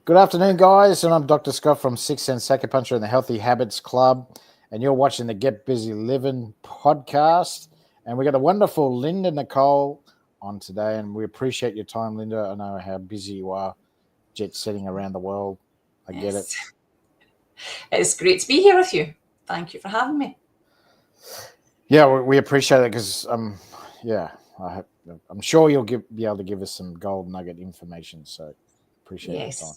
Good afternoon, guys, and I'm Dr. Scott from Six Sense Acupuncture and the Healthy Habits Club, and you're watching the Get Busy Livin podcast, and we got a wonderful Linda Nicol on today, and we appreciate your time, Linda. I know how busy you are, jet setting around the world. I get it. It's great to be here with you. Thank you for having me. Yeah, we appreciate it because, I'm sure you'll be able to give us some gold nugget information, so appreciate your time.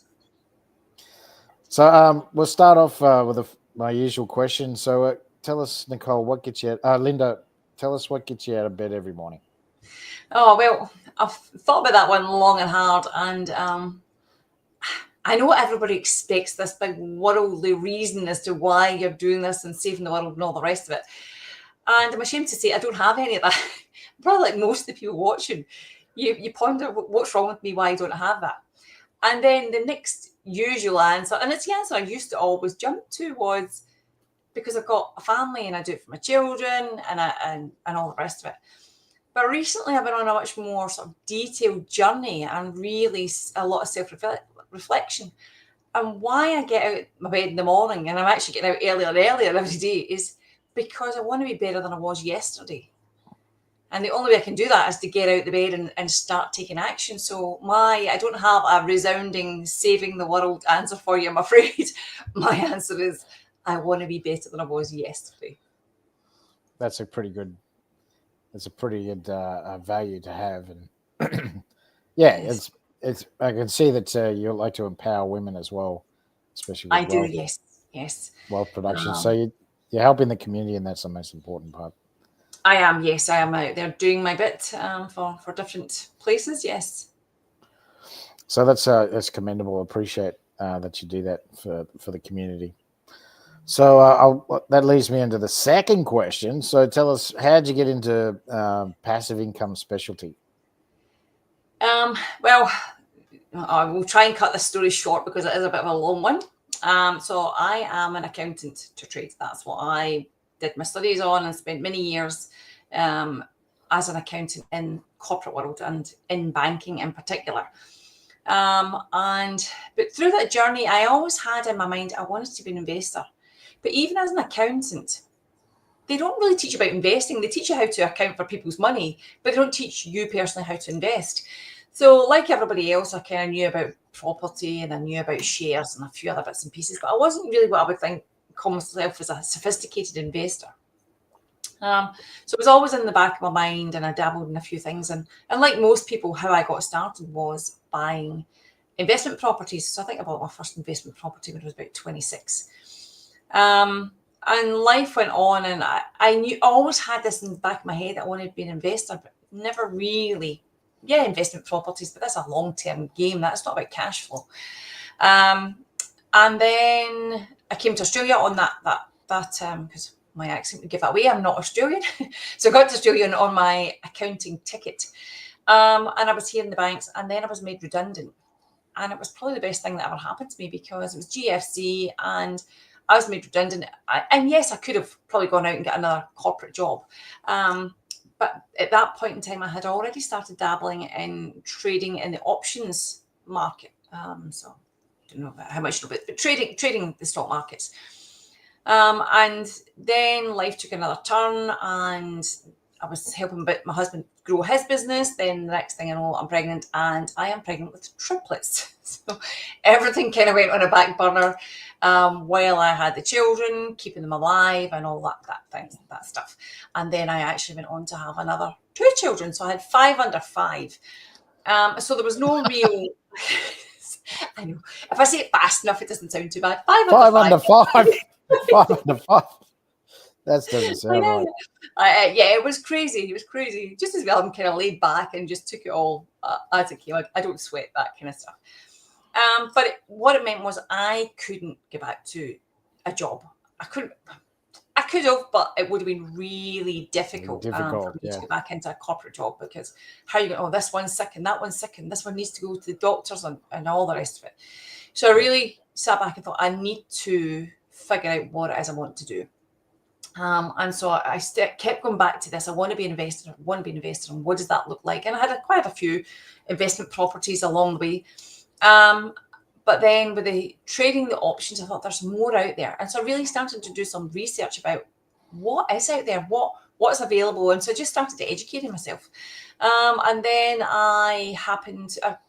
So we'll start off with my usual question. So tell us, Nicol, what gets you Linda, tell us what gets you out of bed every morning. Oh, well, I've thought about that one long and hard, and I know everybody expects this big worldly reason as to why you're doing this and saving the world and all the rest of it. And I'm ashamed to say I don't have any of that. Probably like most of the people watching, you ponder what's wrong with me, why I don't have that. And then the next usual answer, and it's the answer I used to always jump to, was because I've got a family and I do it for my children and all the rest of it. But recently I've been on a much more sort of detailed journey and really a lot of self-reflection. And why I get out of my bed in the morning, and I'm actually getting out earlier and earlier every day, is because I want to be better than I was yesterday. And the only way I can do that is to get out of the bed and start taking action. So I don't have a resounding saving the world answer for you, I'm afraid. My answer is I want to be better than I was yesterday. That's a pretty good value to have. And yes. It's I can see that you like to empower women as well, especially with do, yes. Wealth production. So you're helping the community, and that's the most important part. I am out there doing my bit for different places, yes. So that's commendable. I appreciate that you do that for the community. So that leads me into the second question. So tell us, how did you get into passive income specialty? Well, I will try and cut this story short because it is a bit of a long one. So I am an accountant to trade. That's what I did my studies on and spent many years as an accountant in corporate world and in banking in particular. But through that journey, I always had in my mind, I wanted to be an investor. But even as an accountant, they don't really teach you about investing. They teach you how to account for people's money, but they don't teach you personally how to invest. So like everybody else, I kind of knew about property and I knew about shares and a few other bits and pieces, but I wasn't really what I would call myself as a sophisticated investor. So it was always in the back of my mind, and I dabbled in a few things. And like most people, how I got started was buying investment properties. So I think I bought my first investment property when I was about 26. And life went on, and I always had this in the back of my head that I wanted to be an investor, but never really, investment properties, but that's a long-term game. That's not about cash flow. And then I came to Australia on that because my accent would give that away. I'm not Australian. So I got to Australia on my accounting ticket. And I was here in the banks, and then I was made redundant. And it was probably the best thing that ever happened to me because it was GFC and I was made redundant. And yes, I could have probably gone out and got another corporate job. But at that point in time, I had already started dabbling in trading in the options market. So I don't know how much, but trading the stock markets. And then life took another turn, and I was helping my husband grow his business. Then the next thing I know, I'm pregnant, and I am pregnant with triplets. So everything kind of went on a back burner while I had the children, keeping them alive and all that stuff. And then I actually went on to have another 2 children. So I had 5 under 5. So there was no real... I know. If I say it fast enough, it doesn't sound too bad. 5 under 5. 5 under 5. That doesn't sound right. It was crazy. It was crazy. Just as well, I'm kind of laid back and just took it all as it came. I don't sweat that kind of stuff. But what it meant was I couldn't get back to a job. I could have, but it would have been really difficult for me to get back into a corporate job because how are you going, this one's sick and that one's sick and this one needs to go to the doctors and all the rest of it. So I really sat back and thought, I need to figure out what it is I want to do. And so I kept going back to this. I want to be an investor. And what does that look like? And I had quite a few investment properties along the way. But then with the trading the options, I thought there's more out there. And so I really started to do some research about what is out there, what is available. And so I just started to educate myself. And then I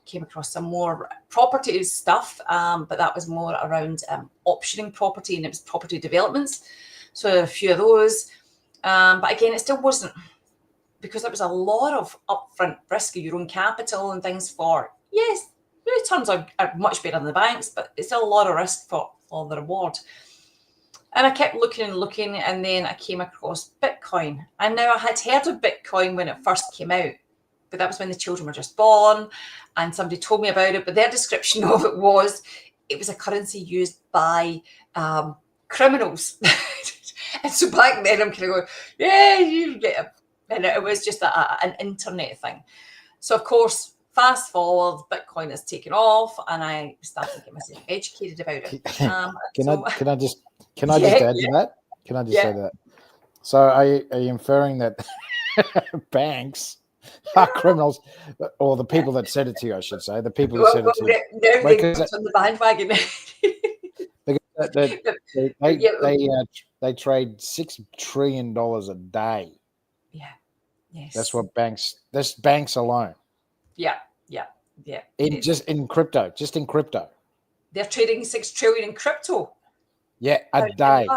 came across some more property stuff, but that was more around optioning property, and it was property developments. So a few of those. But again, it still wasn't, because there was a lot of upfront risk of your own capital and things for, yes, the returns are much better than the banks, but it's still a lot of risk for the reward. And I kept looking and looking, and then I came across Bitcoin. And now I had heard of Bitcoin when it first came out, but that was when the children were just born, and somebody told me about it. But their description of it was a currency used by criminals. And so back then I'm kind of going, yeah, you get it. And it was just an internet thing. So of course, fast forward, Bitcoin has taken off, and I started to get myself educated about it. Can I just add to that? Can I just say that? So are you inferring that banks are criminals, or the people that said it to you, I should say, the people who said it to you? Now they got on the bandwagon. They trade $6 trillion a day. Yeah. Yes. That's what banks. That's banks alone. Yeah. Just in crypto. They're trading 6 trillion in crypto. Yeah, a day.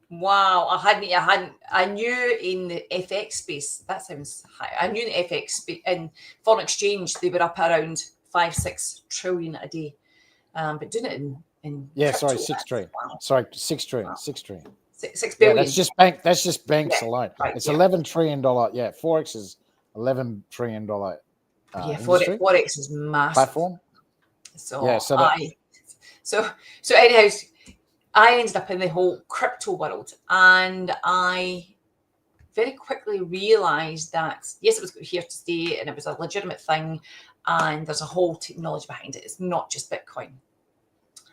Wow. I knew in the FX space, that sounds high. I knew in the FX space, in foreign exchange, they were up around 5-6 trillion a day. But doing it in crypto, 6 trillion. Wow. Sorry, 6 trillion. Wow. 6 trillion. 6 billion. That's just banks alone. Right, it's $11 trillion. Yeah, Forex is $11 trillion. Forex is massive platform. So anyhow, I ended up in the whole crypto world, and I very quickly realized that yes, it was here to stay, and it was a legitimate thing, and there's a whole technology behind it. It's not just Bitcoin.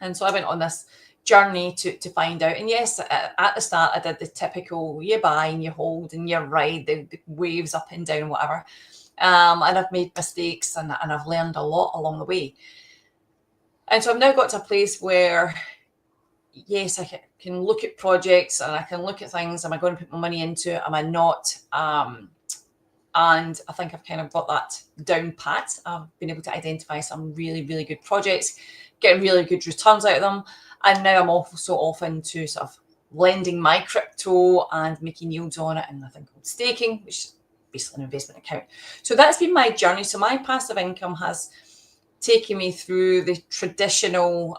And so I went on this journey to find out. And yes, at the start, I did the typical, you buy and you hold and you ride the waves up and down, whatever. And I've made mistakes, and I've learned a lot along the way. And so I've now got to a place where, yes, I can look at projects, and I can look at things. Am I going to put my money into it? Am I not? And I think I've kind of got that down pat. I've been able to identify some really, really good projects, getting really good returns out of them. And now I'm also off into sort of lending my crypto and making yields on it, and I think called staking, which is basically an investment account. So that's been my journey. So my passive income has taken me through the traditional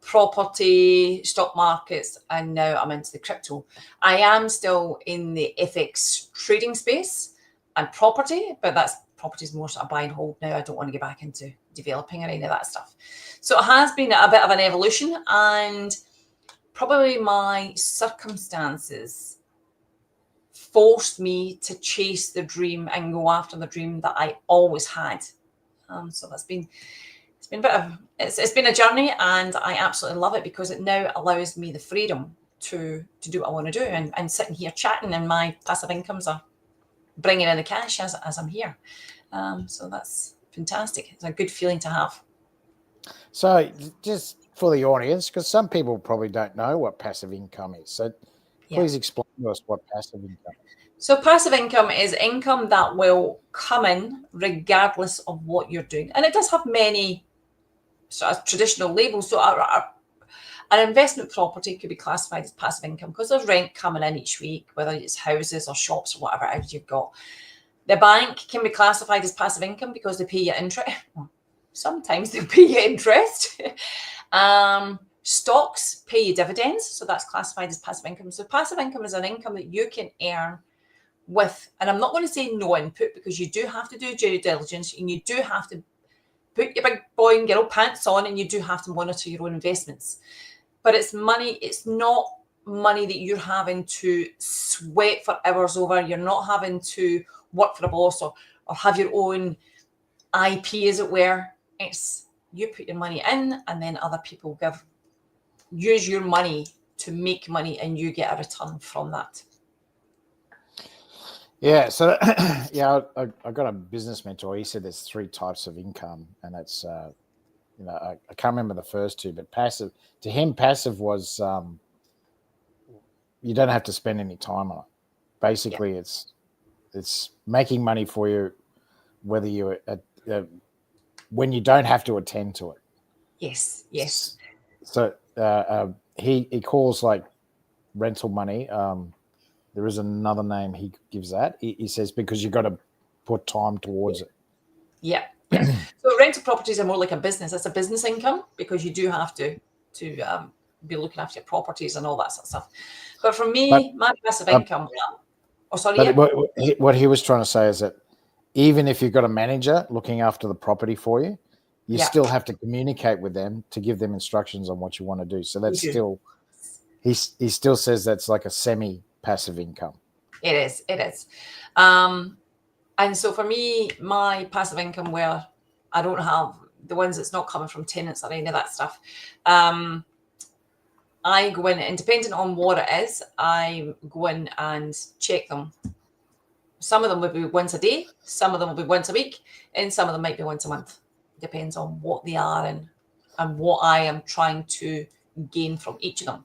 property, stock markets, and now I'm into the crypto. I am still in the FX trading space and property, but property is more sort of buy and hold now. I don't want to get back into developing or any of that stuff. So it has been a bit of an evolution, and probably my circumstances forced me to chase the dream and go after the dream that I always had. So it's been a journey, and I absolutely love it because it now allows me the freedom to do what I want to do, and sitting here chatting, and my passive incomes are bringing in the cash as I'm here. So that's fantastic. It's a good feeling to have. So just for the audience, because some people probably don't know what passive income is. So please explain to us what passive income is. So passive income is income that will come in regardless of what you're doing. And it does have many sort of traditional labels. So an investment property could be classified as passive income because there's rent coming in each week, whether it's houses or shops or whatever else you've got. The bank can be classified as passive income because they pay you interest. Sometimes they'll pay you interest. Stocks pay you dividends, so that's classified as passive income. So passive income is an income that you can earn with, and I'm not going to say no input, because you do have to do due diligence, and you do have to put your big boy and girl pants on, and you do have to monitor your own investments. But it's money, it's not money that you're having to sweat for hours over. You're not having to work for a boss or have your own IP, as it were. It's you put your money in, and then other people use your money to make money, and you get a return from that. Yeah, so I got a business mentor. He said there's 3 types of income, and that's I can't remember the first two, but passive to him, passive was you don't have to spend any time on it. Basically, it's making money for you, whether you when you don't have to attend to it. Yes. So he calls like rental money. There is another name he gives that. He says because you got to put time towards it. Yeah. So rental properties are more like a business. It's a business income because you do have to be looking after your properties and all that sort of stuff. But for me, my passive income. What he was trying to say is that even if you've got a manager looking after the property for you, you still have to communicate with them to give them instructions on what you want to do. So that's still, he still says that's like a semi-passive income. It is. And so for me, my passive income, where I don't have the ones that's not coming from tenants or any of that stuff, I go in, and depending on what it is, I go in and check them. Some of them will be once a day, some of them will be once a week, and some of them might be once a month. Depends on what they are and what I am trying to gain from each of them.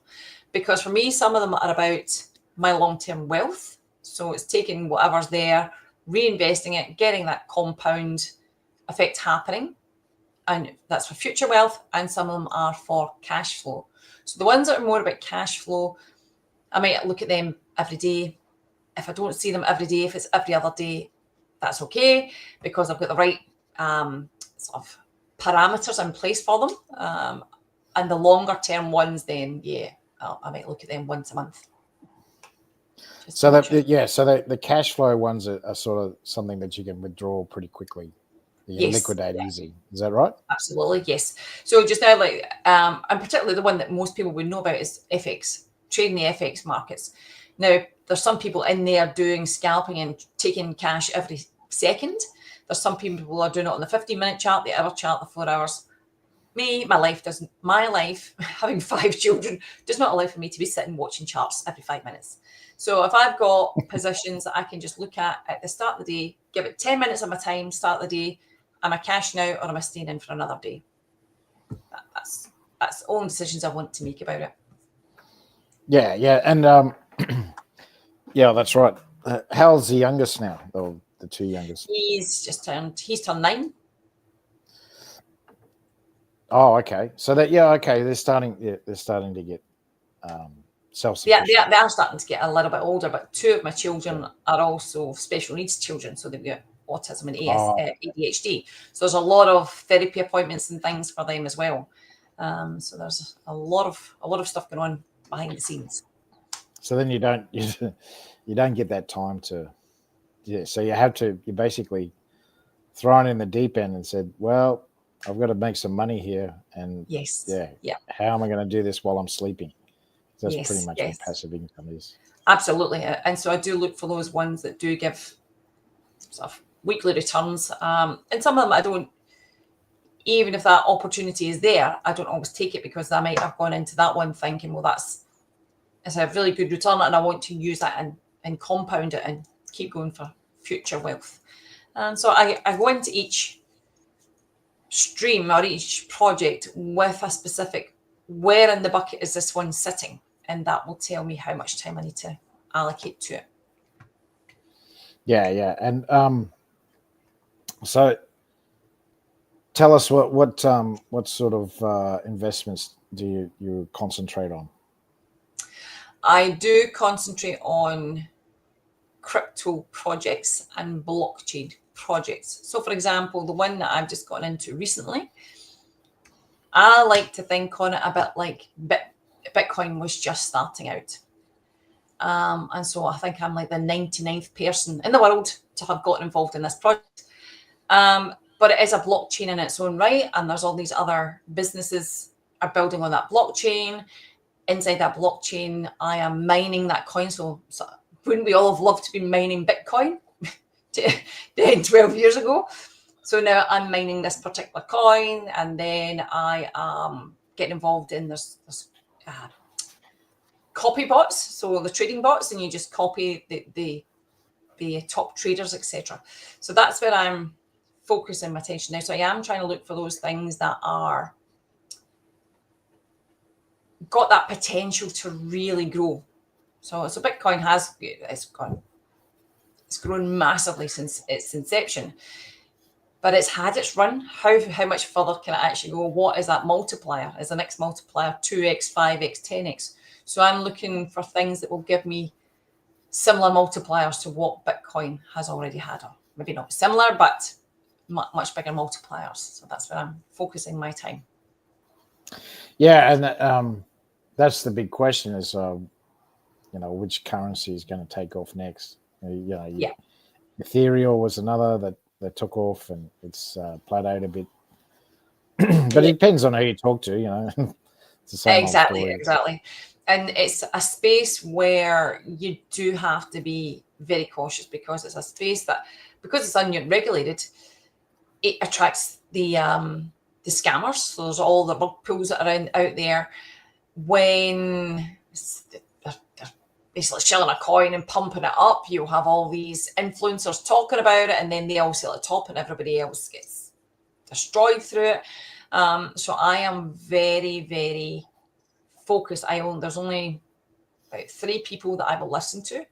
Because for me, some of them are about my long-term wealth. So it's taking whatever's there, reinvesting it, getting that compound effect happening. And that's for future wealth. And some of them are for cash flow. So the ones that are more about cash flow, I might look at them every day. If I don't see them every day, if it's every other day, that's okay, because I've got the right sort of parameters in place for them. And the longer term ones, then I might look at them once a month. So the cash flow ones are sort of something that you can withdraw pretty quickly. You liquidate easy. Is that right? Absolutely, yes. So just now, and particularly the one that most people would know about is FX, trading the FX markets. Now, there's some people in there doing scalping and taking cash every second. There's some people who are doing it on the 15-minute chart, the hour chart, the 4 hours. My life, having 5 children, does not allow for me to be sitting watching charts every 5 minutes. So if I've got positions that I can just look at the start of the day, give it 10 minutes of my time, start the day, am I cashing out or am I staying in for another day? That's the only decisions I want to make about it. Yeah. And yeah, that's right. How's the youngest now? The 2 youngest? He's turned 9. Oh, okay. So they're starting to get self-sufficient. Yeah, they are starting to get a little bit older, but 2 of my children are also special needs children, so they've got autism and ADHD. So there's a lot of therapy appointments and things for them as well. So there's a lot of stuff going on behind the scenes. So then you don't get that time to, so you're basically thrown in the deep end and said, well, I've got to make some money here, and how am I going to do this while I'm sleeping? That's pretty much what passive income is. Absolutely. And so I do look for those ones that do give sort of weekly returns. And some of them I don't, even if that opportunity is there, I don't always take it, because I might have gone into that one thinking, well, it's a really good return and I want to use that and compound it and keep going for future wealth. And so I go into each stream or each project with a specific, where in the bucket is this one sitting? And that will tell me how much time I need to allocate to it. Yeah. And so tell us what sort of investments do you concentrate on? I do concentrate on crypto projects and blockchain projects. So for example, the one that I've just gotten into recently, I like to think on it a bit like Bitcoin was just starting out. And so I think I'm like the 99th person in the world to have gotten involved in this project. But it is a blockchain in its own right. And there's all these other businesses are building on that blockchain. Inside that blockchain, I am mining that coin. So wouldn't we all have loved to be mining Bitcoin 12 years ago? So now I'm mining this particular coin, and then I am getting involved in this copy bots, so the trading bots, and you just copy the top traders, etc. So that's where I'm focusing my attention now. So I am trying to look for those things that are got that potential to really grow. So Bitcoin it's grown massively since its inception, but it's had its run. How much further can it actually go? What is that multiplier? Is the next multiplier 2x, 5x, 10x? So I'm looking for things that will give me similar multipliers to what Bitcoin has already had, or maybe not similar, but much bigger multipliers. So that's where I'm focusing my time. Yeah, and that's the big question: is which currency is going to take off next? Ethereum was another that took off, and it's plateaued a bit. But it depends on who you talk to. It's the same old story. Exactly. And it's a space where you do have to be very cautious, because it's a space that, because it's unregulated, it attracts the scammers. So there's all the bug pools that are out there. When they're basically shelling a coin and pumping it up, you'll have all these influencers talking about it, and then they all sit at the top and everybody else gets destroyed through it. So I am very, very focused. There's only about 3 people that I will listen to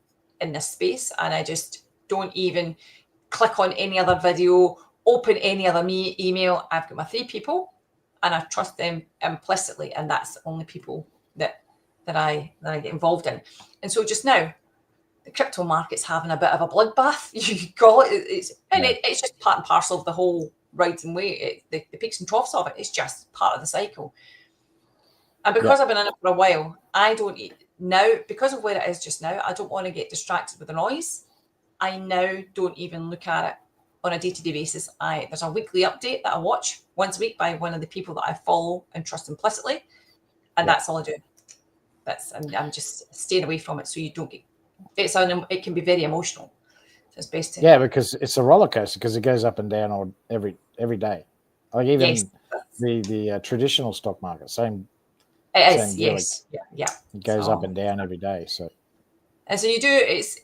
in this space, and I just don't even click on any other video, open any other email. I've got my 3 people, and I trust them implicitly, and that's the only people that I get involved in. And so just now, the crypto market's having a bit of a bloodbath. You call it. It's just part and parcel of the whole ride and way. The peaks and troughs of it. It's just part of the cycle. And because I've been in it for a while, I don't now, because of where it is just now, I don't want to get distracted with the noise. I now don't even look at it on a day-to-day basis. There's a weekly update that I watch once a week by one of the people that I follow and trust implicitly, and that's all I do. I'm just staying away from it, so you don't get. It can be very emotional. So it's best to because it's a roller coaster, because it goes up and down every day. Like even the traditional stock market, same. It is, yes. Yeah. It goes up and down every day. And so it's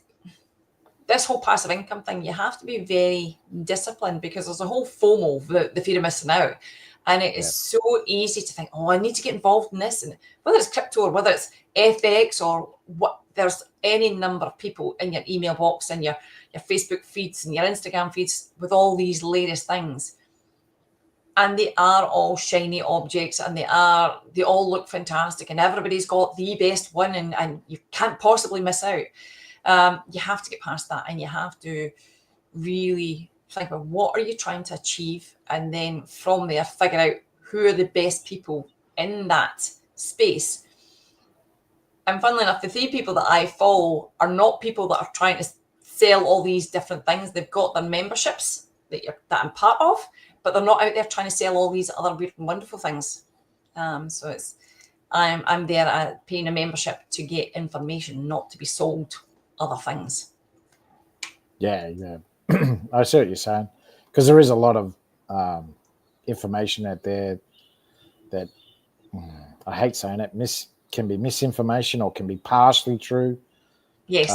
this whole passive income thing, you have to be very disciplined, because there's a whole FOMO, the fear of missing out. And it is so easy to think, I need to get involved in this. And whether it's crypto or whether it's FX or what, there's any number of people in your email box and your Facebook feeds and your Instagram feeds with all these latest things. And they are all shiny objects, and they all look fantastic, and everybody's got the best one, and you can't possibly miss out. You have to get past that, and you have to really think about what are you trying to achieve, and then from there figure out who are the best people in that space. And funnily enough, the 3 people that I follow are not people that are trying to sell all these different things. They've got their memberships that I'm part of, but they're not out there trying to sell all these other weird and wonderful things. So I'm there paying a membership to get information, not to be sold other things. Yeah. I see what you're saying, because there is a lot of information out there that I hate saying it, can be misinformation or can be partially true. Yes.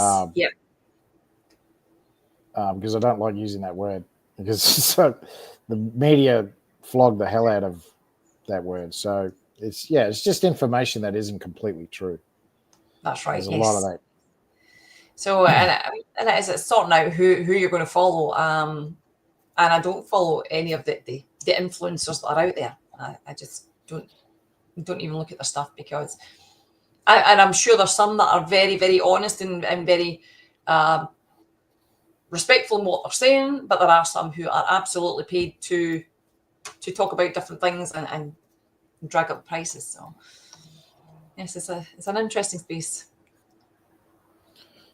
Because I don't like using that word, because the media flog the hell out of that word. So it's just information that isn't completely true. That's right. There's a lot of that. So and it's sorting out who you're going to follow. And I don't follow any of the influencers that are out there. I just don't even look at their stuff, because and I'm sure there's some that are very, very honest and very respectful in what they're saying, but there are some who are absolutely paid to talk about different things and drag up prices. So yes, it's an interesting space.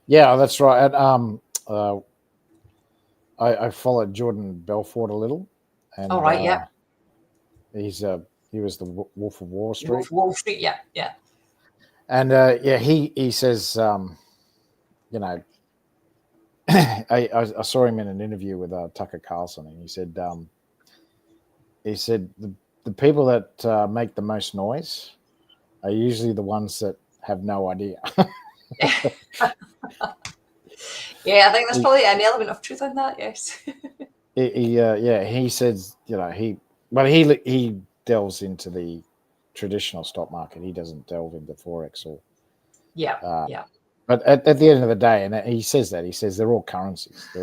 Yeah, that's right. And I followed Jordan Belfort a little. And, all right, yeah. He was the Wolf of Wall Street. Wolf of Wall Street, yeah. And he says, I saw him in an interview with Tucker Carlson, and he said the people that make the most noise are usually the ones that have no idea. Yeah, I think there's probably an element of truth in that. Yes. he says, he delves into the traditional stock market. He doesn't delve into forex or Yeah, uh, yeah. but at the end of the day, and he says they're all currencies. They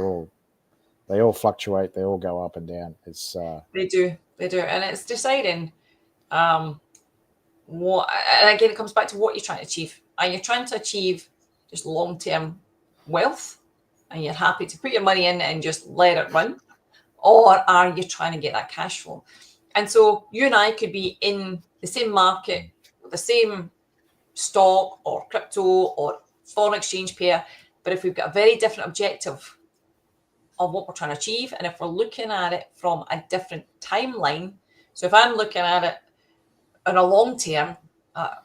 all fluctuate. They all go up and down. It's They do, and it's deciding what. And again, it comes back to what you're trying to achieve. Are you trying to achieve just long-term wealth, and you're happy to put your money in and just let it run, or are you trying to get that cash flow? And so you and I could be in the same market with the same stock or crypto or foreign exchange pair, but if we've got a very different objective of what we're trying to achieve, and if we're looking at it from a different timeline, so if I'm looking at it in a long term,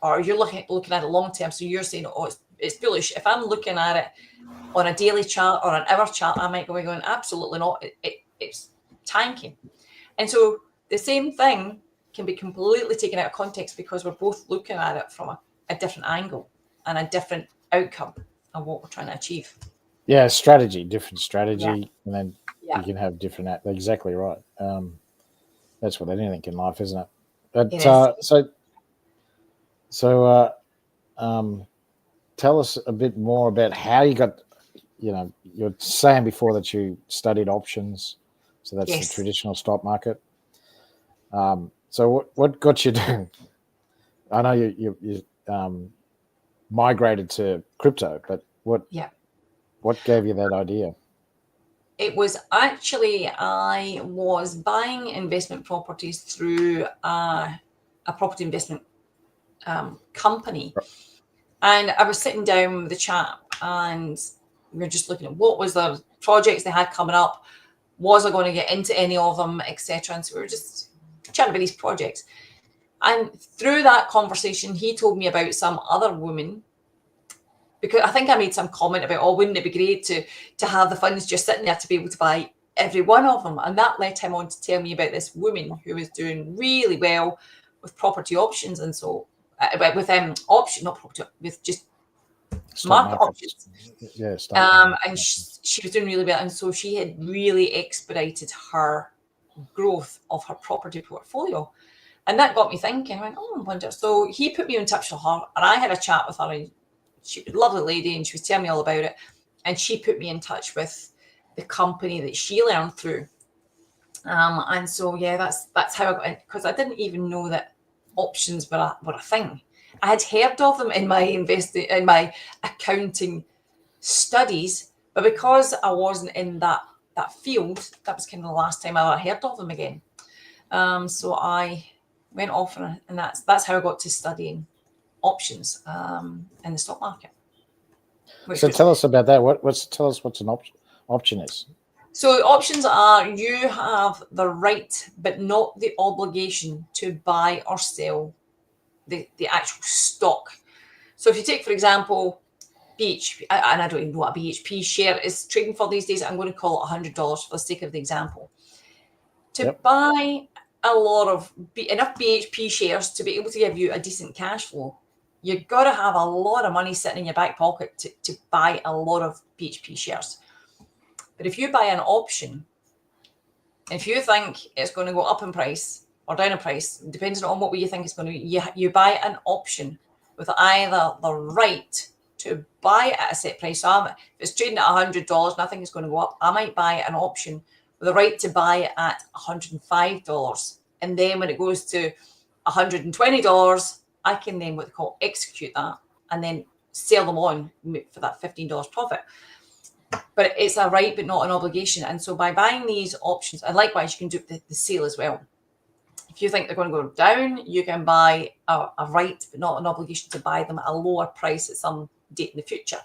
or you're looking at it long term, so you're saying, oh, it's bullish. If I'm looking at it on a daily chart or an hour chart, I might be going, absolutely not. It's tanking. And so the same thing can be completely taken out of context because we're both looking at it from a different angle and a different outcome of what we're trying to achieve. different strategy, Yeah. and then Yeah. you can have different. Exactly right. That's what anything in life, isn't it? But It is. tell us a bit more about how you got. You're saying before that you studied options, so that's the Yes. traditional stock market. So what got you doing? I know you migrated to crypto, but what gave you that idea? It was actually, I was buying investment properties through a property investment company. And I was sitting down with the chap and we were just looking at what was the projects they had coming up. Was I going to get into any of them, etc. And so we were just chatting about these projects. And through that conversation, he told me about some other woman, because I think I made some comment about, oh, wouldn't it be great to have the funds just sitting there to be able to buy every one of them? And that led him on to tell me about this woman who was doing really well with property options, and so with option, not property, with just market options. Yeah, stock. And she was doing really well, and so she had really expedited her growth of her property portfolio. And that got me thinking. I went, oh, I wonder. So he put me in touch with her, and I had a chat with her. And she was a lovely lady, and she was telling me all about it. And she put me in touch with the company that she learned through. And so yeah, that's how I got in, because I didn't even know that options were a thing. I had heard of them in my accounting studies, but because I wasn't in that field, that was kind of the last time I ever heard of them again. So I went off, and that's how I got to studying options in the stock market. So tell us about that. Tell us what's an option is. So options are, you have the right but not the obligation to buy or sell the actual stock. So if you take, for example, BHP, and I don't even know what a BHP share is trading for these days, I'm going to call it $100 for the sake of the example. To buy a lot of enough BHP shares to be able to give you a decent cash flow, you've got to have a lot of money sitting in your back pocket to buy a lot of BHP shares. But if you buy an option, if you think it's going to go up in price or down in price, depending on what way you think it's going to, you buy an option with either the right to buy it at a set price. So if it's trading at $100 and I think it's going to go up, I might buy an option with the right to buy it at $105. And then when it goes to $120, I can then what they call execute that and then sell them on for that $15 profit. But it's a right but not an obligation. And so by buying these options, and likewise, you can do the sale as well. If you think they're going to go down, you can buy a right but not an obligation to buy them at a lower price at some date in the future.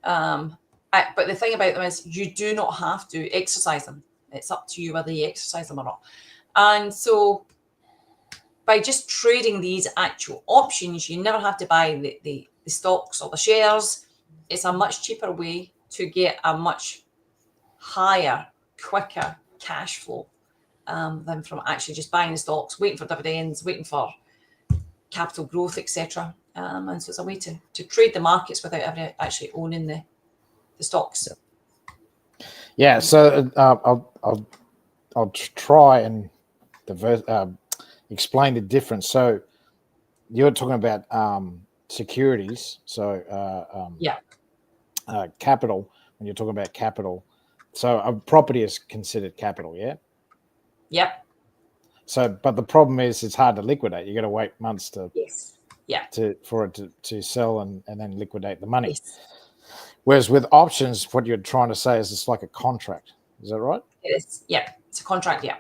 But the thing about them is you do not have to exercise them. It's up to you whether you exercise them or not. And so by just trading these actual options, you never have to buy the stocks or the shares. It's a much cheaper way to get a much higher, quicker cash flow than from actually just buying the stocks, waiting for dividends, waiting for capital growth, etc. And so it's a way to trade the markets without ever actually owning the stocks. Yeah. So I'll I'll try and explain the difference. So you're talking about securities, so capital. When you're talking about capital, so a property is considered capital, yeah. Yep. So, but the problem is it's hard to liquidate. You got to wait months for it to sell and then liquidate the money. Yes. Whereas with options, what you're trying to say is it's like a contract. Is that right? It is. Yeah. It's a contract. Yeah.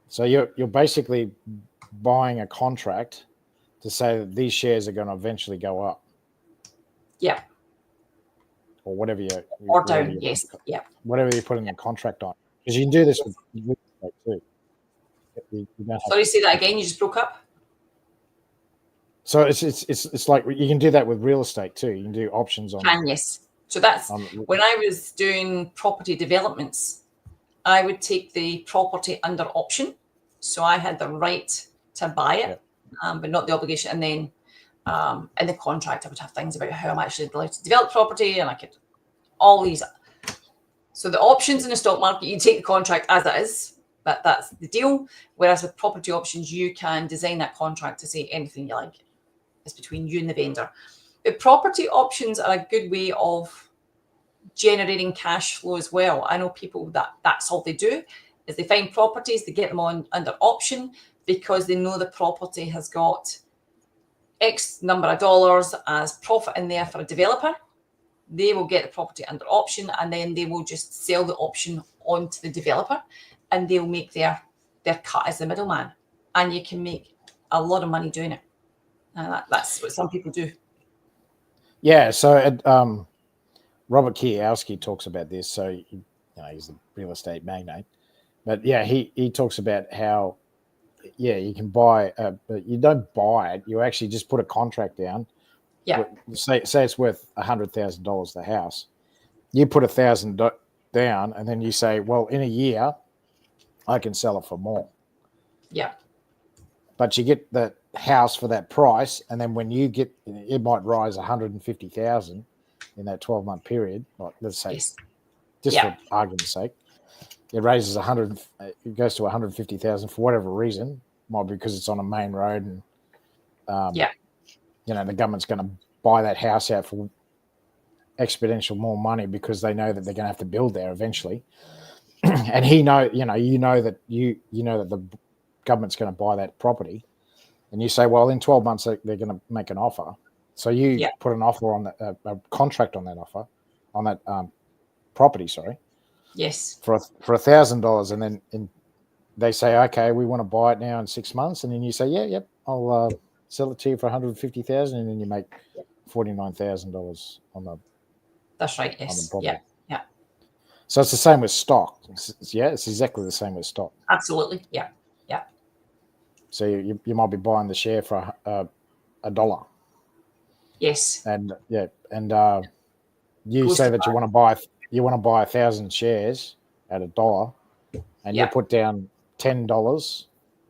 So you're basically buying a contract to say that these shares are going to eventually go up. Yeah. Or whatever or down. Yes. Yeah. Whatever you put in the contract on, because you can do this with real estate too. You don't Sorry, say that again. You just broke up. So it's like you can do that with real estate too. You can do options on. Yes. So that's when I was doing property developments, I would take the property under option. So I had the right to buy it, but not the obligation. And then in the contract, I would have things about how I'm actually allowed to develop property, and I could all these. So the options in the stock market, you take the contract as it is. That's the deal. Whereas with property options, you can design that contract to say anything you like. It's between you and the vendor. But property options are a good way of generating cash flow as well. I know people that's all they do is they find properties, they get them on under option because they know the property has got X number of dollars as profit in there for a developer. They will get the property under option and then they will just sell the option on to the developer and they'll make their cut as the middleman. And you can make a lot of money doing it. That's what some people do. Yeah, so Robert Kiyosaki talks about this. So he's the real estate magnate, but yeah, he talks about how you can buy, but you don't buy it. You actually just put a contract down. Yeah. Say it's worth $100,000 the house. You put $1,000 down, and then you say, well, in a year, I can sell it for more. Yeah. But you get the house for that price, and then when you get, it might rise 150,000 in that 12-month period. Like let's say, just for argument's sake, it raises 100. It goes to 150,000 for whatever reason. Might be because it's on a main road, and the government's going to buy that house out for exponential more money because they know that they're going to have to build there eventually. And you know that the government's going to buy that property, and you say, well, in 12 months they're going to make an offer. So you put an offer on a contract on that offer, on that property. Sorry. Yes. For $1,000, and then they say, okay, we want to buy it now in 6 months, and then you say, yep, I'll sell it to you for 150,000, and then you make $49,000 on the. That's right. Yes. On the property. Yeah. So it's the same with stock. It's exactly the same with stock. Absolutely. Yeah. So you might be buying the share for $1. Yes. And you say that you want to buy 1,000 shares at $1, and you put down $10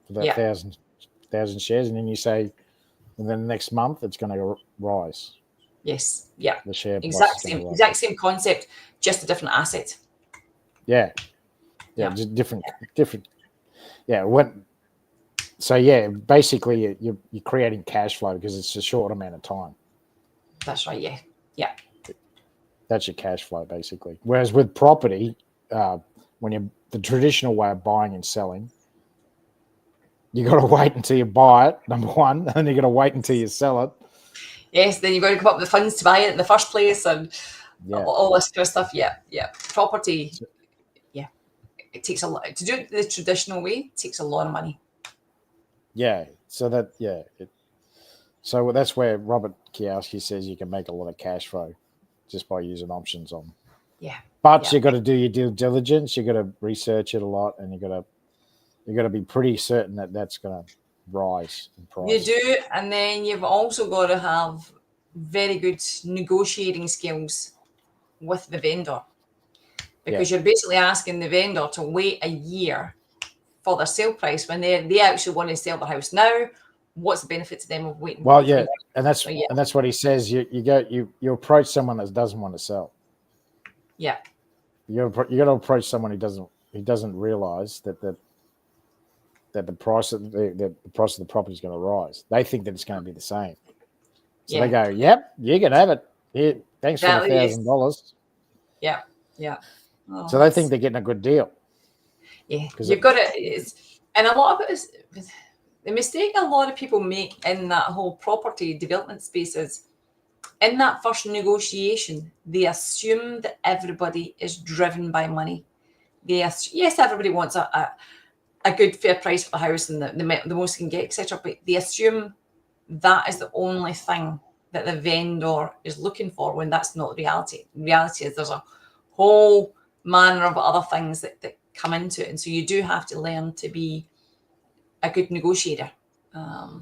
for that 1,000 shares, and then you say, and then the next month it's going to rise. Yes. Yeah. The share exact same concept, just a different asset. Yeah. Just different. Yeah. Basically you're creating cash flow because it's a short amount of time. That's right. Yeah. That's your cash flow basically. Whereas with property, when you're the traditional way of buying and selling, you got to wait until you buy it, number one, and you got to wait until you sell it. Yes, then you've got to come up with the funds to buy it in the first place and all this kind of stuff. Yeah. Property, it takes a lot. To do it the traditional way, it takes a lot of money. Yeah, so that's where Robert Kiyosaki says you can make a lot of cash flow just by using options on. Yeah. But you got to do your due diligence. You got to research it a lot, and you got to be pretty certain that that's going to rise in price. You do, and then you've also got to have very good negotiating skills with the vendor, because you're basically asking the vendor to wait a year for their sale price when they actually want to sell the house now. What's the benefit to them of waiting? Well, and that's what he says. You approach someone that doesn't want to sell. Yeah. You got to approach someone who he doesn't realise that the price of the price of the property is going to rise. They think that it's going to be the same. So they go, "Yep, you can have it. Here, thanks for the $1,000." Yeah, yeah. Oh, so they think they're getting a good deal. Yeah, you've got it. And a lot of it is the mistake a lot of people make in that whole property development space is in that first negotiation, they assume that everybody is driven by money. Yes, everybody wants a good fair price for the house and the most can get, etc. But they assume that is the only thing that the vendor is looking for when that's not the reality. The reality is there's a whole manner of other things that come into it. And so you do have to learn to be a good negotiator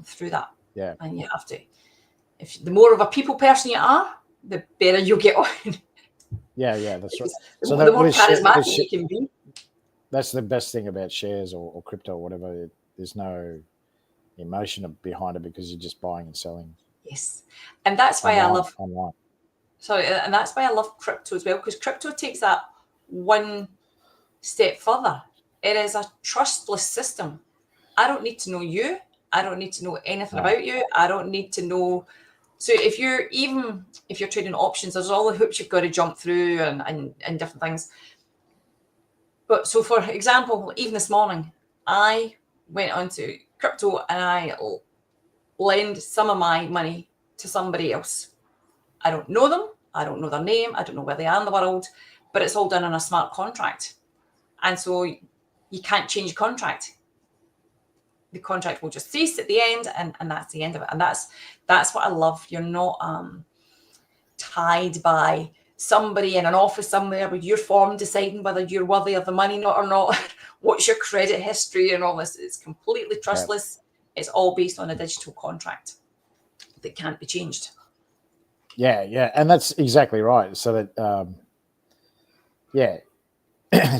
through that. Yeah. And you have to, the more of a people person you are, the better you'll get on. Yeah, that's right. So the more charismatic you can be. That's the best thing about shares or crypto or whatever. There's no emotion behind it because you're just buying and selling. Yes. And that's why I love online. Sorry, and that's why I love crypto as well, because crypto takes that one step further. It is a trustless system. I don't need to know you. I don't need to know anything about you. I don't need to know. So if you're trading options, there's all the hoops you've got to jump through and different things. But so for example, even this morning, I went onto crypto and I lend some of my money to somebody else. I don't know them. I don't know their name. I don't know where they are in the world, but it's all done on a smart contract. And so you can't change the contract. The contract will just cease at the end, and that's the end of it. And that's what I love. You're not tied by somebody in an office somewhere with your form deciding whether you're worthy of the money or not. What's your credit history and all this? It's completely trustless. Yeah. It's all based on a digital contract that can't be changed. Yeah, and that's exactly right. So that,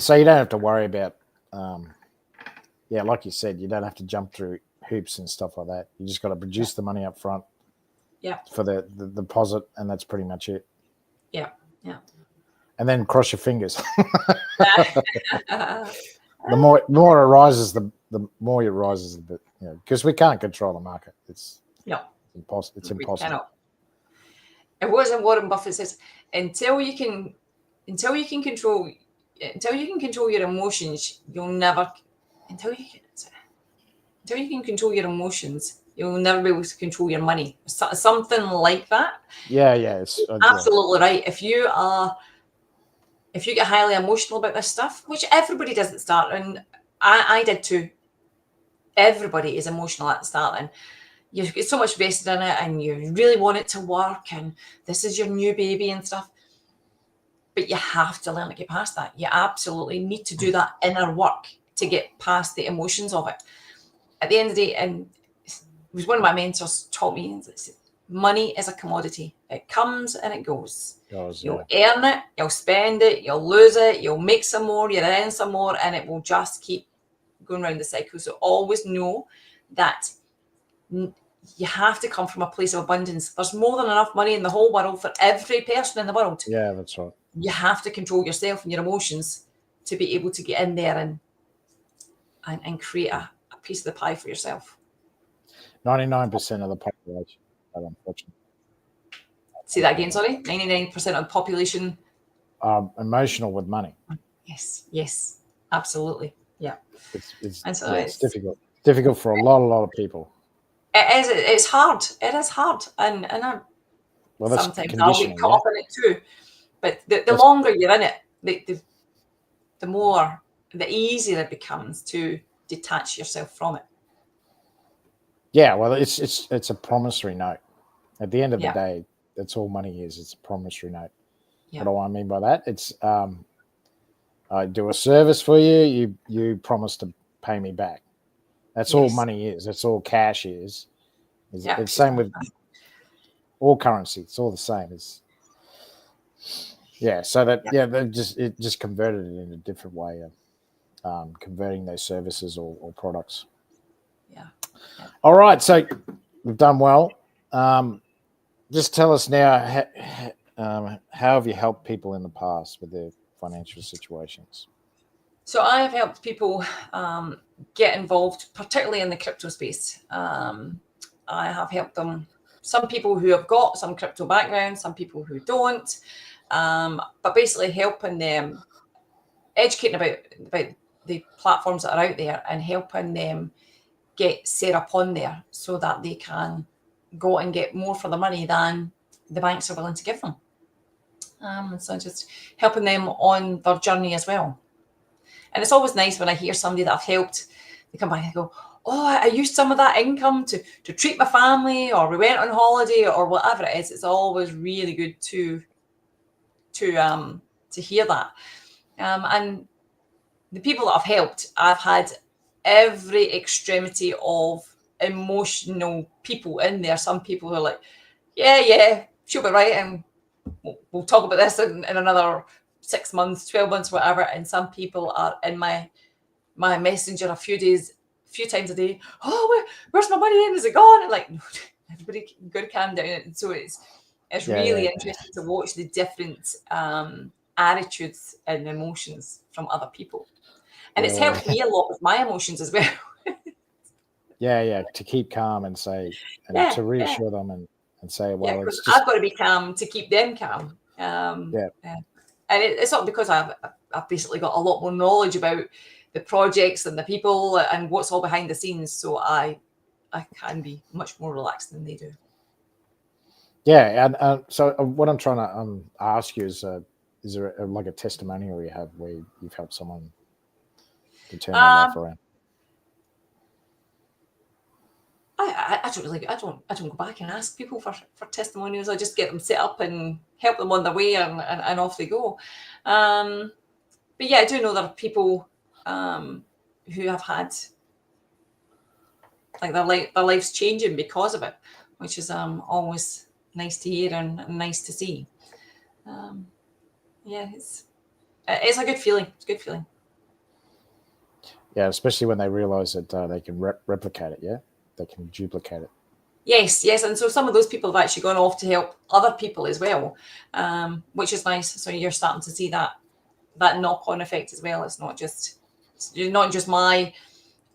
so you don't have to worry about, like you said, you don't have to jump through hoops and stuff like that. You just got to produce the money up front. Yeah. For the deposit, and that's pretty much it. Yeah. And then cross your fingers. The more it rises, the more it rises, the because we can't control the market. It's impossible. It's impossible. We cannot. It wasn't Warren Buffett says until you can control your emotions, you'll never until you can control your emotions, you'll never be able to control your money. Something like that. Yeah, it's absolutely right. If you get highly emotional about this stuff, which everybody does at the start, and I did too. Everybody is emotional at the start, and you get so much vested in it, and you really want it to work, and this is your new baby and stuff. But you have to learn to get past that. You absolutely need to do that inner work to get past the emotions of it. At the end of the day, and it was one of my mentors taught me, money is a commodity. It comes and it goes. You'll earn it, you'll spend it, you'll lose it, you'll make some more, you'll earn some more, and it will just keep going around the cycle. So always know that you have to come from a place of abundance. There's more than enough money in the whole world for every person in the world. Yeah, that's right. You have to control yourself and your emotions to be able to get in there and create a piece of the pie for yourself. 99% of the population, unfortunately. Say that again, sorry? 99% of the population emotional with money. Yes, absolutely. Yeah. It's difficult for a lot of people. It is. It's hard. It is hard, and sometimes I'll get caught up in it too. But the longer you're in it, the easier it becomes to detach yourself from it. Yeah, well, it's a promissory note. At the end of the day, that's all money is. It's a promissory note. Yeah. What do I mean by that? It's I do a service for you. You promise to pay me back. That's all money is. That's all cash is. It's the same with all currency. It's all the same. So that it just converted it in a different way of converting those services or products. Yeah. All right, so we've done well. Just tell us now, how have you helped people in the past with their financial situations? So I have helped people get involved, particularly in the crypto space. I have helped them, some people who have got some crypto background, some people who don't, but basically helping them, educating about the platforms that are out there and helping them get set up on there so that they can go and get more for the money than the banks are willing to give them. So just helping them on their journey as well. And it's always nice when I hear somebody that I've helped, they come back and go, oh, I used some of that income to treat my family, or we went on holiday, or whatever it is. It's always really good to hear that. And the people that I've helped, I've had every extremity of emotional people in there. Some people who are like, yeah, she'll be right, and we'll talk about this in another 6 months, 12 months, whatever. And some people are in my messenger a few times a day. Oh, where's my money? And is it gone? And like, everybody got to calm down. And so it's really interesting to watch the different attitudes and emotions from other people. And it's helped me a lot with my emotions as well. To keep calm and say, and to reassure them and say, well, it's just, I've got to be calm to keep them calm. And it's not because I've basically got a lot more knowledge about the projects and the people and what's all behind the scenes, so I can be much more relaxed than they do. Yeah, and so what I'm trying to ask you is there like a testimonial you have where you've helped someone to turn their life around? I don't go back and ask people for testimonials. I just get them set up and help them on their way, and off they go. But yeah, I do know there are people who have had like their lives changing because of it, which is always nice to hear and nice to see. It's a good feeling. It's a good feeling. Yeah, especially when they realise that they can replicate it. Yeah, they can duplicate it. Yes, and so some of those people have actually gone off to help other people as well, which is nice. So you're starting to see that knock-on effect as well. It's not just my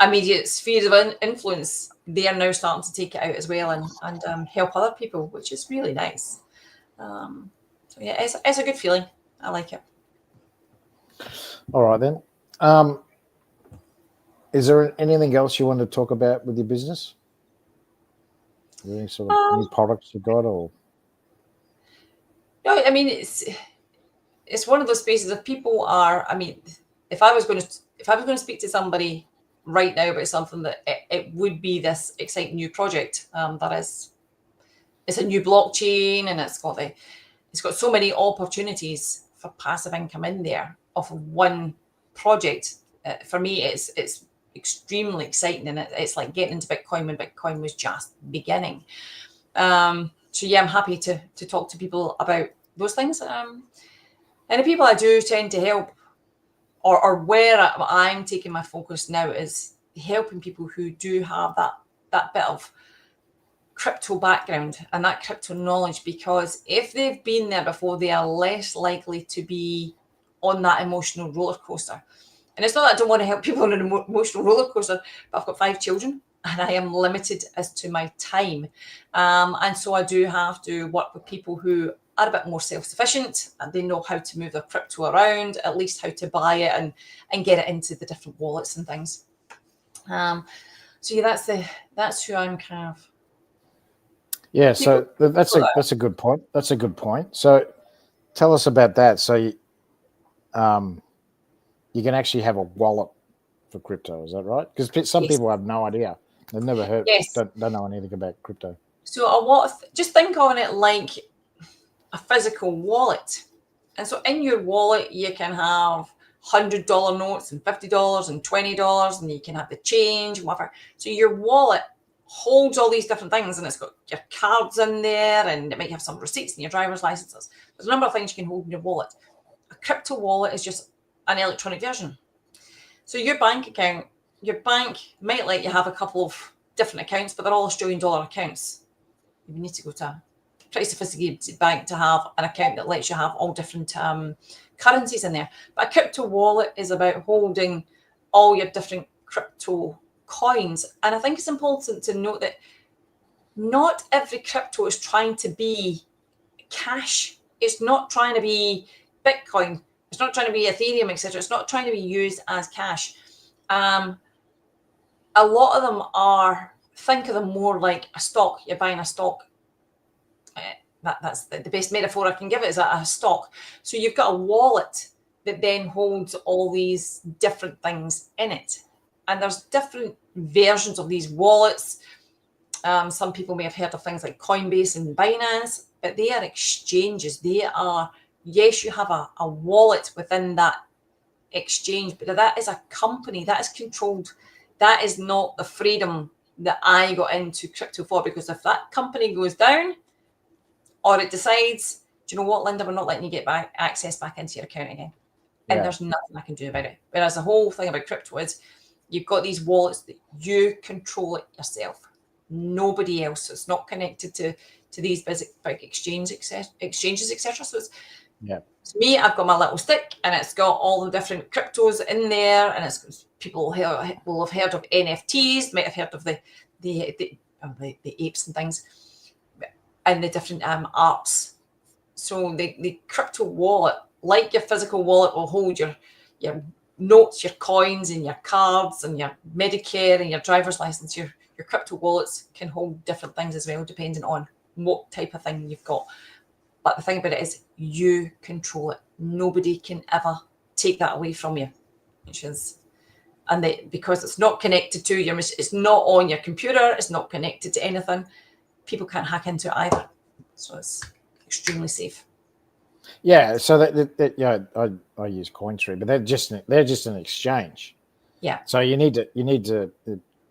immediate sphere of influence. They are now starting to take it out as well and help other people, which is really nice. So yeah, it's a good feeling. I like it. All right then. Is there anything else you want to talk about with your business? Any sort of new products you got, or? No, I mean it's one of those spaces that people are. I mean, if I was going to speak to somebody right now about something, that it would be this exciting new project it's a new blockchain, and it's got so many opportunities for passive income in there off of one project. For me, it's extremely exciting, and it's like getting into Bitcoin when Bitcoin was just beginning. So yeah, I'm happy to talk to people about those things. And the people I do tend to help, or where I'm taking my focus now, is helping people who do have that bit of crypto background and that crypto knowledge, because if they've been there before, they are less likely to be on that emotional roller coaster. And it's not that I don't want to help people on an emotional roller coaster, but I've got 5 children and I am limited as to my time. And so I do have to work with people who are a bit more self-sufficient, and they know how to move their crypto around, at least how to buy it and get it into the different wallets and things. So yeah, that's who I'm kind of. Yeah, so that's a good point. That's a good point. So tell us about that. So you can actually have a wallet for crypto. Is that right? Because some people have no idea. They've never heard. Yes. Don't know anything about crypto. So a wallet, just think on it like a physical wallet. And so in your wallet, you can have $100 notes and $50 and $20, and you can have the change and whatever. So your wallet holds all these different things, and it's got your cards in there, and it might have some receipts and your driver's licenses. There's a number of things you can hold in your wallet. A crypto wallet is just an electronic version. So your bank might let you have a couple of different accounts, but they're all Australian dollar accounts. You need to go to a pretty sophisticated bank to have an account that lets you have all different currencies in there. But a crypto wallet is about holding all your different crypto coins. And I think it's important to note that not every crypto is trying to be cash. It's not trying to be Bitcoin. It's not trying to be Ethereum, etc. It's not trying to be used as cash. A lot of them are, think of them more like a stock. You're buying a stock. That's the best metaphor I can give it, is a stock. So you've got a wallet that then holds all these different things in it. And there's different versions of these wallets. Some people may have heard of things like Coinbase and Binance, but they are exchanges. They are, yes, you have a wallet within that exchange, but that is a company that is controlled. That is not the freedom that I got into crypto for, because if that company goes down, or it decides, do you know what, Linda, we're not letting you get back access back into your account again. And there's nothing I can do about it. Whereas the whole thing about crypto is you've got these wallets that you control it yourself. Nobody else. It's not connected to these big exchanges, etc. So it's me, I've got my little stick and it's got all the different cryptos in there, and it's people will have heard of NFTs, might have heard of the apes and things, and the different arts. So the crypto wallet, like your physical wallet, will hold your notes, your coins, and your cards, and your Medicare, and your driver's license. Your crypto wallets can hold different things as well, depending on what type of thing you've got. But the thing about it is you control it. Nobody can ever take that away from you. Because it's not connected to your, it's not on your computer, it's not connected to anything. People can't hack into it either. So it's extremely safe. Yeah, so that I use CoinTree, but they're just an exchange. Yeah. So you need to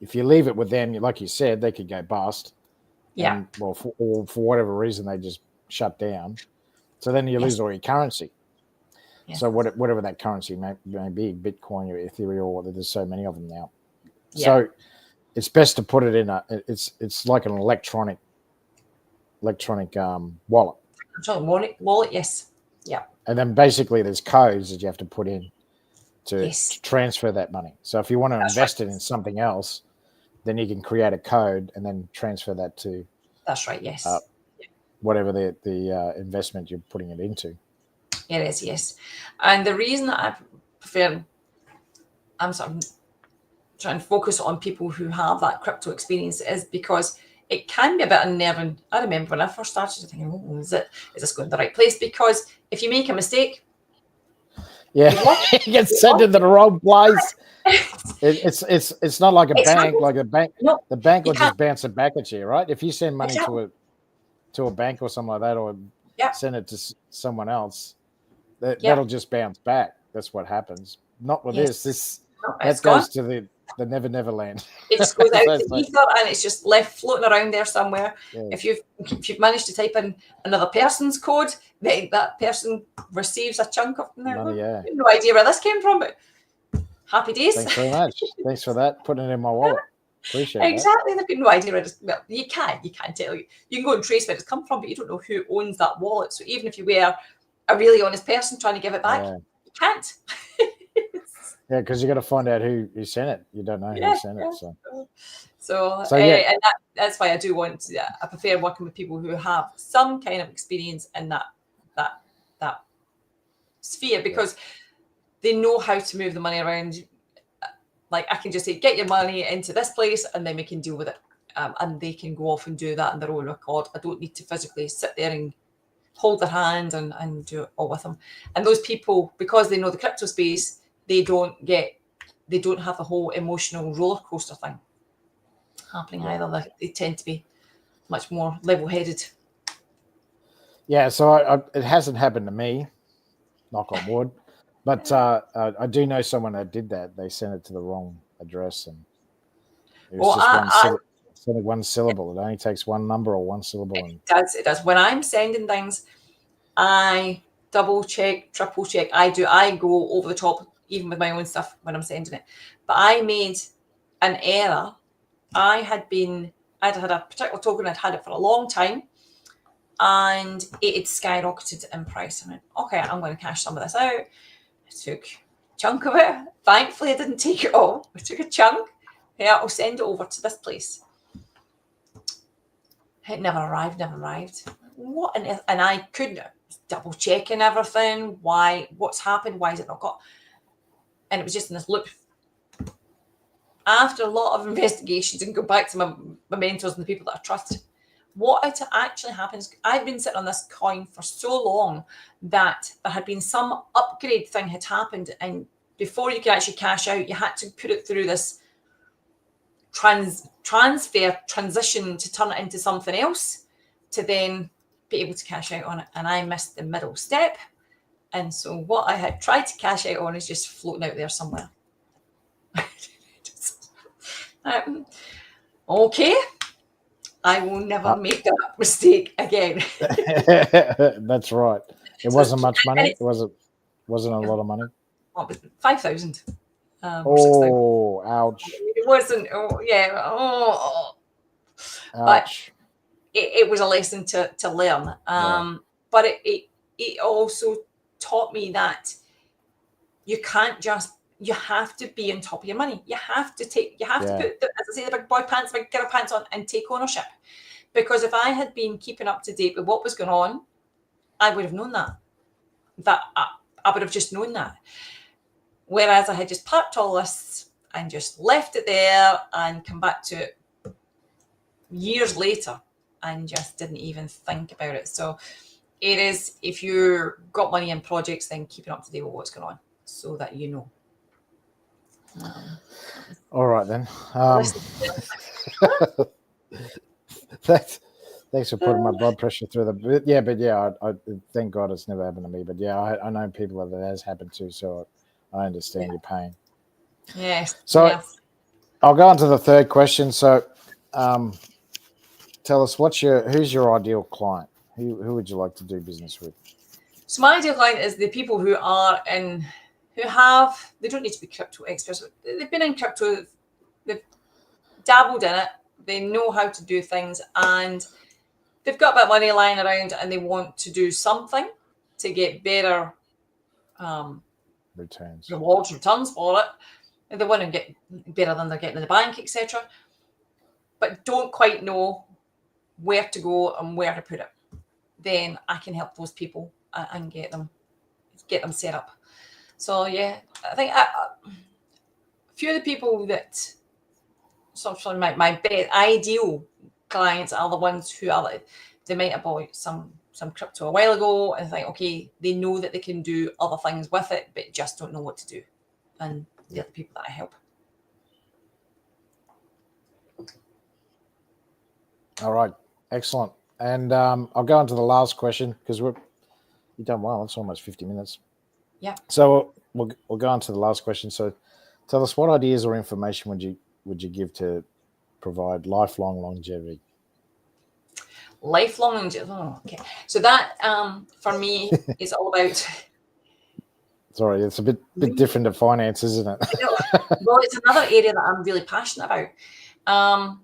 if you leave it with them, like you said, they could go bust. Yeah. And, well, for whatever reason, they just shut down. So then you lose all your currency. Yes. So whatever that currency may be, Bitcoin or Ethereum, or there's so many of them now. Yeah. So it's best to put it in it's like an electronic wallet. Wallet, yes. Yeah. And then basically there's codes that you have to put in to transfer that money. So if you want to invest it in something else, then you can create a code and then transfer that to. That's right. Yes. Whatever the investment you're putting it into. It is, yes. And the reason that I prefer, I'm sort of trying to focus on people who have that crypto experience, is because it can be a bit unnerving. I remember when I first started thinking, is this going to the right place? Because if you make a mistake, you get sent into the wrong place. It's not like a bank. Like a bank, no, the bank will just bounce it back at you, right? If you send money to a bank or something like that, or send it to someone else, that'll just bounce back. That's what happens. Not with this. That goes to the never land. It just goes out to ether and it's just left floating around there somewhere. Yeah. If you've managed to type in another person's code, then that person receives a chunk of money. I have no idea where this came from, but happy days. Thanks very much. Thanks for that. Putting it in my wallet. Appreciate it. Exactly. They've got no idea where it's, well, you can't tell you. You can go and trace where it's come from, but you don't know who owns that wallet. So even if you were a really honest person trying to give it back, you can't. Yeah, because you got to find out who sent it. You don't know who sent it. So and that's why I do want to. I prefer working with people who have some kind of experience in that sphere, because they know how to move the money around. Like I can just say, get your money into this place, and then we can deal with it, and they can go off and do that on their own record. I don't need to physically sit there and hold their hand and do it all with them. And those people, because they know the crypto space, they don't have the whole emotional roller coaster thing happening either. They tend to be much more level-headed. Yeah, so it hasn't happened to me, knock on wood, but I do know someone that did that. They sent it to the wrong address, and it was one syllable. It only takes one number or one syllable. It does. When I'm sending things, I double check, triple check. I go over the top, even with my own stuff when I'm sending it. But I made an error. I'd had a particular token. I'd had it for a long time. and it had skyrocketed in price. I went, okay, I'm going to cash some of this out. I took a chunk of it. Thankfully, I didn't take it all. I took a chunk. Yeah, I'll send it over to this place. It never arrived. What? And I couldn't double checking everything. Why? What's happened? Why is it not got? And it was just in this loop. After a lot of investigations and go back to my mentors and the people that I trust, what had actually happened is I'd been sitting on this coin for so long that there had been some upgrade thing had happened, and before you could actually cash out, you had to put it through this transition to turn it into something else to then be able to cash out on it. And I missed the middle step. And so what I had tried to cash out on is just floating out there somewhere. Okay, I will never make that mistake again. That's right. It wasn't much money. It wasn't a lot of money. What was it? 5,000. Oh, ouch! It wasn't. Oh, yeah. Oh, ouch! But it was a lesson to learn. But it also taught me that you can't just. You have to be on top of your money. You have to put, as I say, the big boy pants, big girl pants on, and take ownership. Because if I had been keeping up to date with what was going on, I would have known that. I would have just known that. Whereas I had just parked all this and just left it there and come back to it years later and just didn't even think about it. So it is, if you've got money in projects, then keeping up to date with what's going on so that you know. All right then. Thanks for putting my blood pressure through the. Yeah, but yeah, I thank God it's never happened to me. But yeah, I know people that it has happened to, so I understand your pain. Yes. So I'll go on to the third question. So, tell us who's your ideal client? Who would you like to do business with? So my ideal client is the people who are in. They don't need to be crypto experts. They've been in crypto, they've dabbled in it, they know how to do things, and they've got a bit of money lying around and they want to do something to get better returns for it. And they want to get better than they're getting in the bank, etc. But don't quite know where to go and where to put it. Then I can help those people and get them set up. So yeah, I think a few of the people that sort of my best ideal clients are the ones who are like, they might have bought some crypto a while ago and think, okay, they know that they can do other things with it, but just don't know what to do. And they're the people that I help. All right, excellent. And I'll go on to the last question because you've done well. It's almost 50 minutes. Yeah. So we'll go on to the last question. So tell us, what ideas or information would you give to provide lifelong longevity? Lifelong longevity. Oh, okay. So that for me is all about. Sorry, it's a bit different to finance, isn't it? Well, it's another area that I'm really passionate about.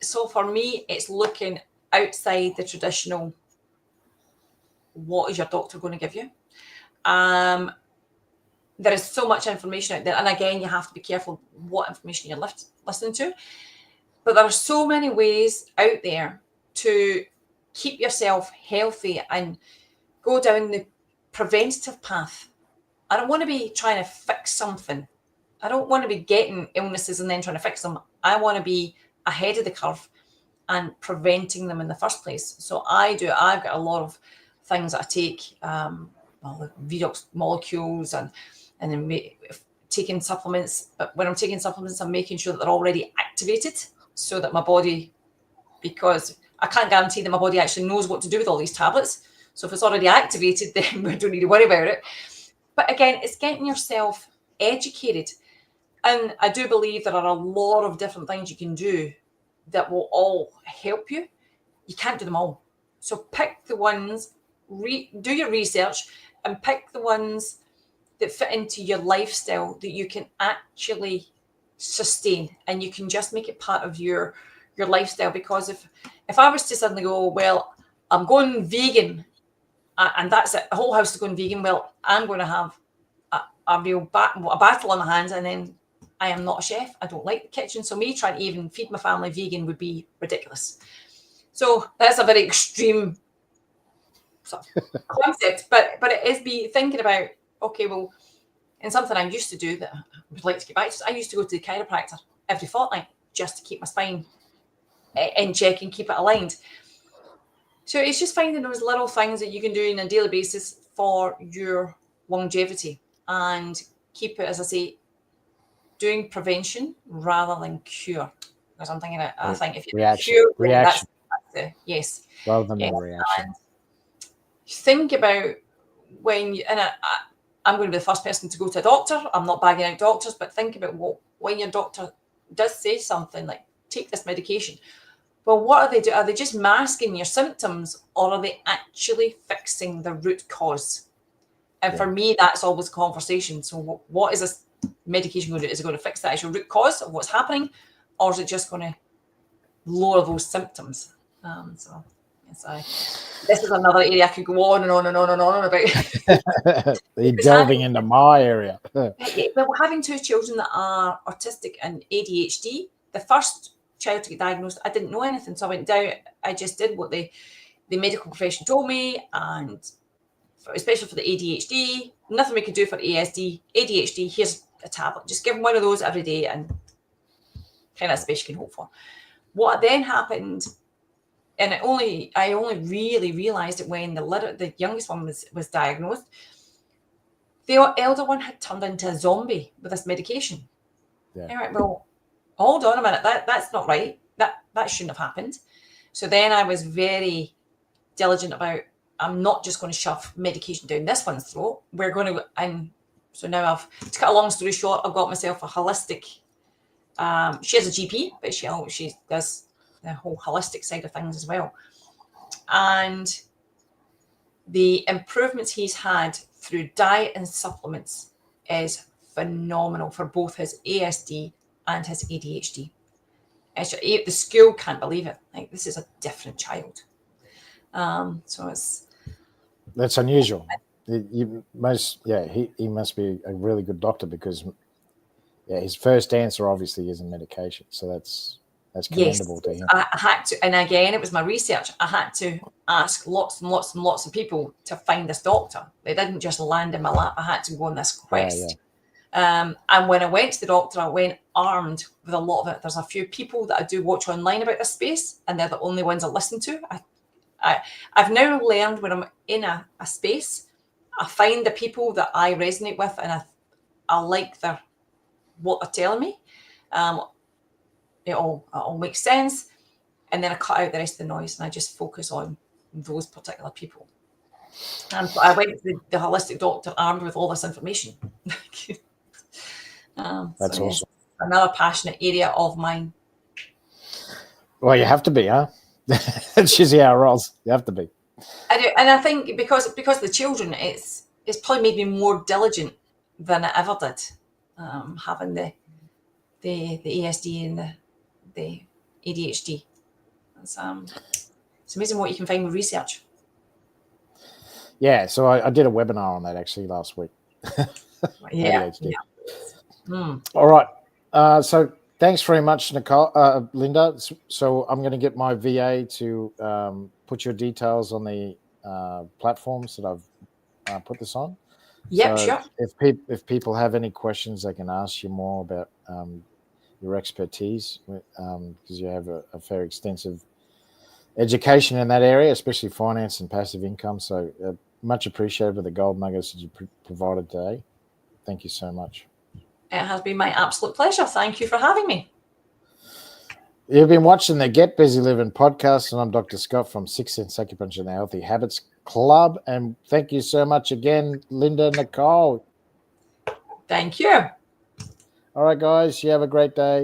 So for me, it's looking outside the traditional. What is your doctor going to give you? There is so much information out there, and again, you have to be careful what information you're listening to. But there are so many ways out there to keep yourself healthy and go down the preventative path. I don't want to be trying to fix something. I don't want to be getting illnesses and then trying to fix them. I want to be ahead of the curve and preventing them in the first place. So I've got a lot of things that I take, the redox molecules and then taking supplements. But when I'm taking supplements, I'm making sure that they're already activated so that my body, because I can't guarantee that my body actually knows what to do with all these tablets. So if it's already activated, then we don't need to worry about it. But again, it's getting yourself educated. And I do believe there are a lot of different things you can do that will all help you. You can't do them all. So pick the ones, do your research and pick the ones that fit into your lifestyle that you can actually sustain, and you can just make it part of your lifestyle. Because if I was to suddenly go, well, I'm going vegan, and that's it. The whole house is going vegan. Well, I'm going to have a real a battle on my hands, and then I am not a chef. I don't like the kitchen, so me trying to even feed my family vegan would be ridiculous. So that's a very extreme sort of concept, but it is be thinking about, okay, well, and something I used to do that I would like to get back to. I used to go to the chiropractor every fortnight just to keep my spine in check and keep it aligned. So it's just finding those little things that you can do on a daily basis for your longevity and keep it, as I say, doing prevention rather than cure. Because I'm thinking, I think if you cure, reaction, that's the yes, rather than the reaction. And think about when you, and I'm going to be the first person to go to a doctor. I'm not bagging out doctors, but think about when your doctor does say something like, take this medication. Well, what are they doing? Are they just masking your symptoms, or are they actually fixing the root cause? And for me, that's always a conversation. So what is this medication going to do? Is it going to fix the actual root cause of what's happening, or is it just going to lower those symptoms? So this is another area I could go on and on and on and on about. You're delving into my area. But having two children that are autistic and ADHD, the first child to get diagnosed, I didn't know anything. So I went down, I just did what the medical profession told me, and especially for the ADHD, nothing we could do for ADHD, here's a tablet. Just give them one of those every day and kind of as best you can hope for. What then happened, and I only really realised it when the youngest one was diagnosed, the elder one had turned into a zombie with this medication. Yeah. And I went, well, hold on a minute, that's not right. That shouldn't have happened. So then I was very diligent about, I'm not just going to shove medication down this one's throat. We're going to, and so now to cut a long story short, I've got myself a holistic, she has a GP, but she does the whole holistic side of things as well. And the improvements he's had through diet and supplements is phenomenal for both his ASD and his ADHD. The school can't believe it. Like, this is a different child. So that's unusual. He must be a really good doctor, because his first answer obviously isn't medication. So that's commendable to him. I had to, and again, it was my research. I had to ask lots and lots and lots of people to find this doctor. They didn't just land in my lap. I had to go on this quest. And when I went to the doctor, I went armed with a lot of it. There's a few people that I do watch online about this space, and they're the only ones I listen to. I've now learned when I'm in a space, I find the people that I resonate with, and I like what they're telling me. It all makes sense, and then I cut out the rest of the noise and I just focus on those particular people. And so I went to the holistic doctor armed with all this information. That's awesome. Another passionate area of mine. Well, you have to be, huh? It's just how it rolls. You have to be. I do, and I think because of the children, it's probably made me more diligent than I ever did. Having the ASD and the ADHD. It's amazing what you can find with research. Yeah, so I did a webinar on that actually last week. ADHD. All right. So thanks very much, Nicole, Linda. So I'm going to get my VA to put your details on the platforms that I've put this on. Yeah, so sure. If people have any questions, they can ask you more about your expertise, because you have a fair extensive education in that area, especially finance and passive income. So much appreciated for the gold nuggets that you provided today. Thank you so much. It has been my absolute pleasure. Thank you for having me. You've been watching the Get Busy Living podcast, and I'm Dr. Scott from 6 Sense Acupuncture and the Healthy Habits Club. And thank you so much again, Linda, Nicole. Thank you. All right, guys, you have a great day.